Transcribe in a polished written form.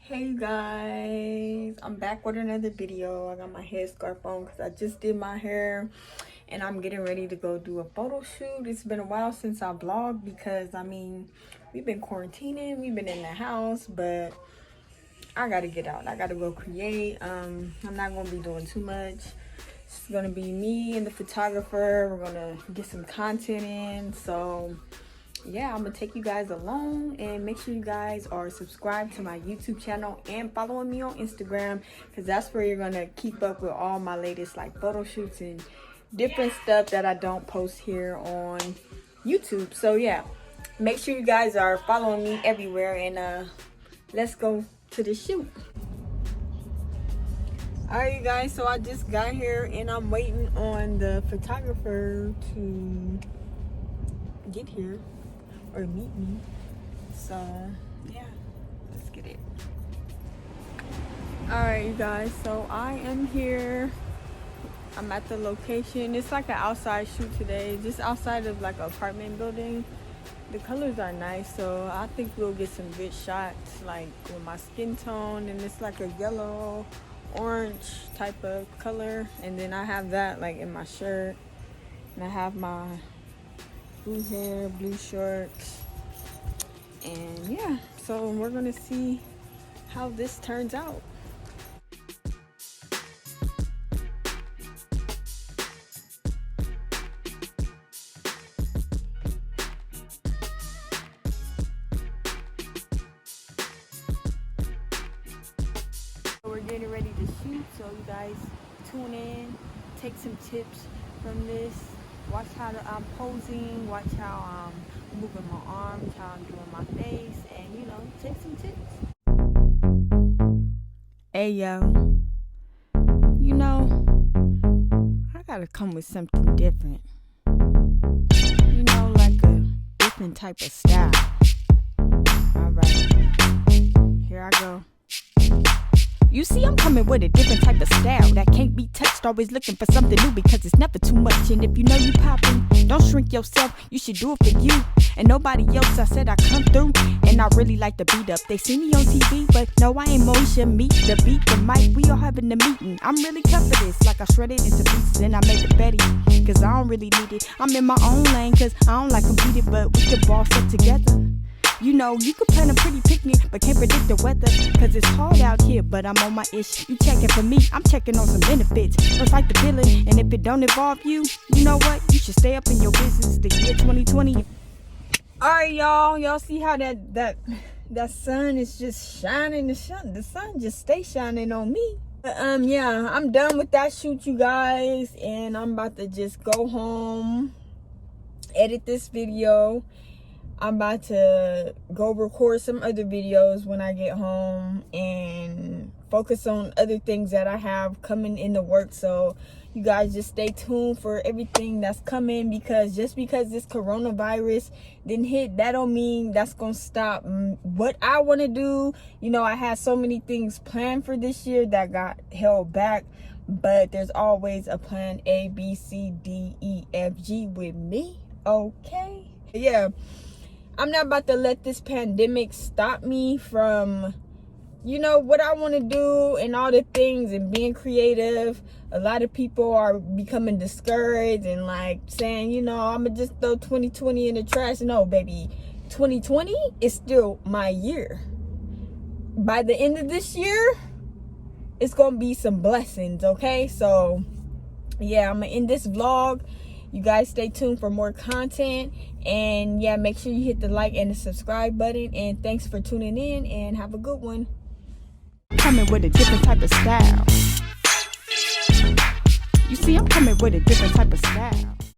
Hey guys, I'm back with another video. I got my headscarf on because I just did my hair and I'm getting ready to go do a photo shoot. It's been a while since I vlogged because we've been quarantining, we've been in the house, but I gotta get out. I gotta go create. I'm not gonna be doing too much. It's gonna be me and the photographer. We're gonna get some content in. So yeah, I'm gonna take you guys along, and make sure you guys are subscribed to my YouTube channel and following me on Instagram, because that's where you're gonna keep up with all my latest like photo shoots and different stuff that I don't post here on YouTube. So yeah, make sure you guys are following me everywhere, and let's go to the shoot. All right, you guys, so I just got here and I'm waiting on the photographer to get here or meet me. So yeah, let's get it. All right, you guys, so I am here. I'm at the location. It's like an outside shoot today, just outside of like an apartment building. The colors are nice, so I think we'll get some good shots like with my skin tone, and it's like a yellow orange type of color, and then I have that like in my shirt, and I have my blue hair, blue shorts, and yeah, so we're gonna see how this turns out. We're getting ready to shoot, so you guys tune in, take some tips from this, watch how I'm posing, watch how I'm moving my arms, how I'm doing my face, and you know, take some tips. Hey yo, you know, I gotta come with something different, you know, like a different type of style. Alright, here I go. You see, I'm coming with a different type of style that can't be touched, always looking for something new because it's never too much. And if you know you poppin', don't shrink yourself, you should do it for you and nobody else. I said I come through and I really like the beat up. They see me on TV, but no, I ain't Moesha. Meet the beat, the mic, we all having the meeting. I'm really cut for this, like I shred it into pieces and I make it better, cause I don't really need it. I'm in my own lane, cause I don't like competing, but we can boss up together. You know, you could plan a pretty picnic, but can't predict the weather, cause it's hard out here, but I'm on my ish. You checking for me, I'm checking on some benefits. Let's fight the feeling, and if it don't involve you, you know what? You should stay up in your business. The year 2020. Alright, y'all see how that sun is just shining. The sun just stay shining on me. Yeah, I'm done with that shoot, you guys, and I'm about to just go home, edit this video. I'm about to go record some other videos when I get home and focus on other things that I have coming in the work. So you guys just stay tuned for everything that's coming, because just because this coronavirus didn't hit, that don't mean that's gonna stop what I want to do. You know, I had so many things planned for this year that got held back, but there's always a plan A, B, C, D, E, F, G with me. Okay, yeah, I'm not about to let this pandemic stop me from, you know, what I want to do and all the things and being creative. A lot of people are becoming discouraged and like saying, you know, I'm gonna just throw 2020 in the trash. No, baby, 2020 is still my year. By the end of this year, it's gonna be some blessings, okay? So yeah, I'm gonna end this vlog. You guys stay tuned for more content, and yeah, make sure you hit the like and the subscribe button, and thanks for tuning in, and have a good one. Coming with a different type of style. You see, I'm coming with a different type of style.